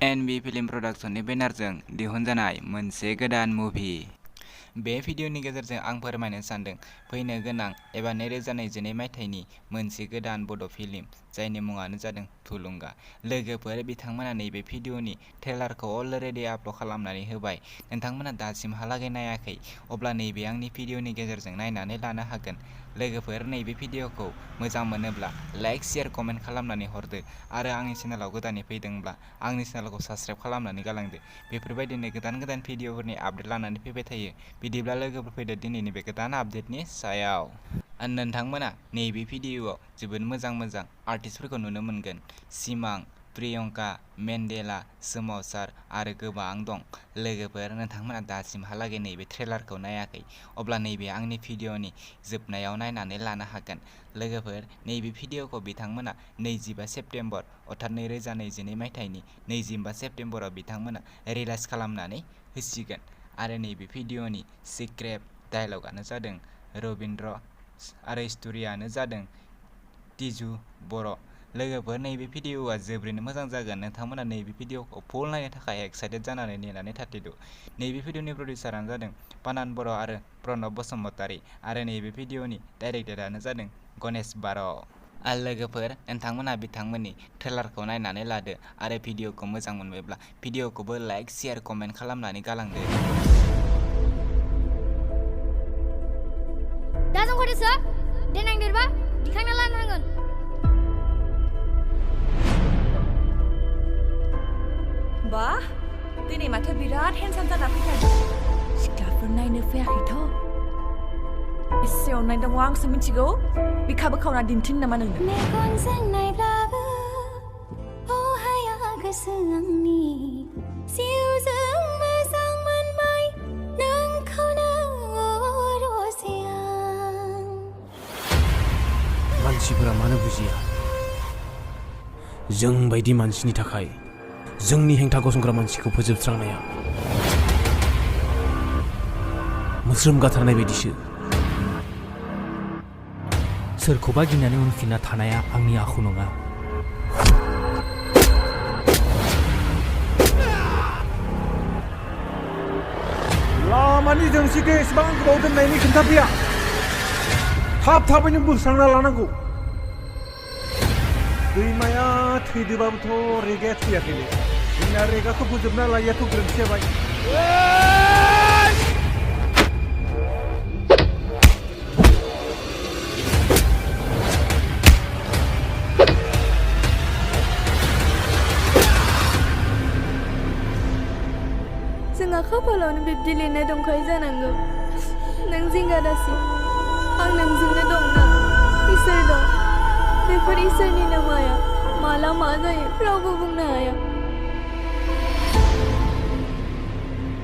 NB film प्रडाक्शननि बेनारजों दिहुनजानाय मोनसे गोदान मुभि। बे भिडिअनि गेजेरजों आं फोरमायनो सानदों फैनो गोनां एबा 2022 मायथाइनि मोनसे गोदान बड' फिल्म जायनि मुङानो जादों थुलुंगा। लोगोफोर, बिथांमोना नैबे भिडिअनि ट्रेलारखौ अलरेडि आपल'ड खालामनानै होबाय। नोंथांमोना दासिमहालागै नायाखै अब्ला नैबे आंनि भिडिअनि गेजेरजों नायनानै लानो हागोन। लोगोफोर, नैबे भिडिअखौ मोजां मोनोब्ला लाइक, शेयार, कमेन्ट खालामनानै हरदो आरो आंनि चेनेलाव गोदानै फैदोंब्ला आंनि चेनेलखौ साबस्क्राइब खालामनानै गालांदो। बेफोरबायदिनो गोदान भिडिअफोरनि आपडेट लानानै फैबाय थायो। बिदिब्ला लोगोफोर फैदो दिनैनि बे गोदान आपडेटनि सायाव। नोंथांमोना नैबे भिडिअआव जोबोद मोजां आर्टिस्टफोरखौ नुनो मोनगोन। सिमां, प्रियंका, मेन्डेला, सोमावसार आरो गोबां दं। लोगोफोर, नोंथांमोना दासिमहालागै नैबे ट्रेलारखौ नायाखै अब्ला नैबे आंनि भिडिअनि जोबनायाव नायनानै लानो हागोन। लोगोफोर, नैबे भिडिअखौ बिथांमोना 25 सेप्तेम्बर अर्थात 2022 मायथाइनि 25 सेप्तेम्बराव बिथांमोना रिलिज खालामनानै होसिगोन आरो नैबे भिडिअनि स्क्रिप्ट डायलगानो जादों रबिन्द्र आरो स्ट'रियानो जादों बर'। लोगोफोर, नैबे भिडिअआ जोबोरैनो मोजां जागोन। नोंथांमोना नैबे भिडिअखौ फुल नायनो थाखाय एक्साइटेड जानानै नेनानै थाथ'दो। नैबे भिडिअनि प्रडिउसारानो जादों पानान बर' आरो प्रणब बसुमतारी आरो नैबे भिडिअनि डाइरेक्टरानो जादों गणेश बर'। लोगोफोर, नोंथांमोना बिथांमोननि ट्रेलारखौ नायनानै लादो आरो भिडिअखौ मोजां मोनबायब्ला भिडिअखौबो लाइक, शेयार, कमेन्ट खालामनानै गालांदो। दा जों खरेसो देनां देरबा दिखांना लानो हागोन। बाह, दिनै माथो बिराद हेन्डसाम जाना फैथारदों। सिख्लाफोर नायनो फैयाखैथ'। एसे अननाय दङ आंसो मिथिगौ। बिखाबो खावना दिन्थिनो नामा नोंनो? मेगनजों नायब्लाबो अहाया गोसो आंनि जिउजों मोजां मोनबाय नोंखौनो अरसे आं। मानसिफोरा मानो बुजिया? जों बायदि मानसिनि थाखाय जोंनि हेंथा गसंग्रा मानसिखौ फोजोबस्रांनाया मोस्रोम गाथारनाय बायदिसो। सोरखौबा गिनानै उनफिनना थानाया आंनि आखु नङा। लामानि जोंसिखौ एसेबां गोबाव दोननायनि खोथा फैया। थाबैनो बोस्रांना लानांगौ। दैमाया थैदोबाबोथ' रेगाया थैयाखैलै। जोंना रेगाखौ फोजोबना लायैयाथ' गोरोन्थि जाबाय। जोंहा खाफालावनो बिब्दि लिरनाय दंखायो जानांगौ। नों जिंगा दासि, आं नोंजोंनो दंना। इसोर दं। बेफोर इसोरनिनो माया। माला मा जायो रावबो बुंनो हाया।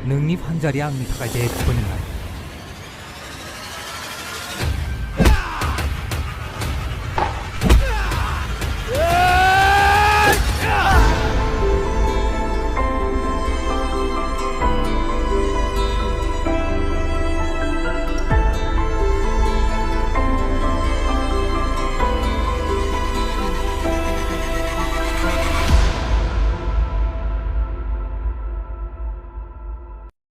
नोंनि फानजारिया आंनि थाखाय जेबो नङा।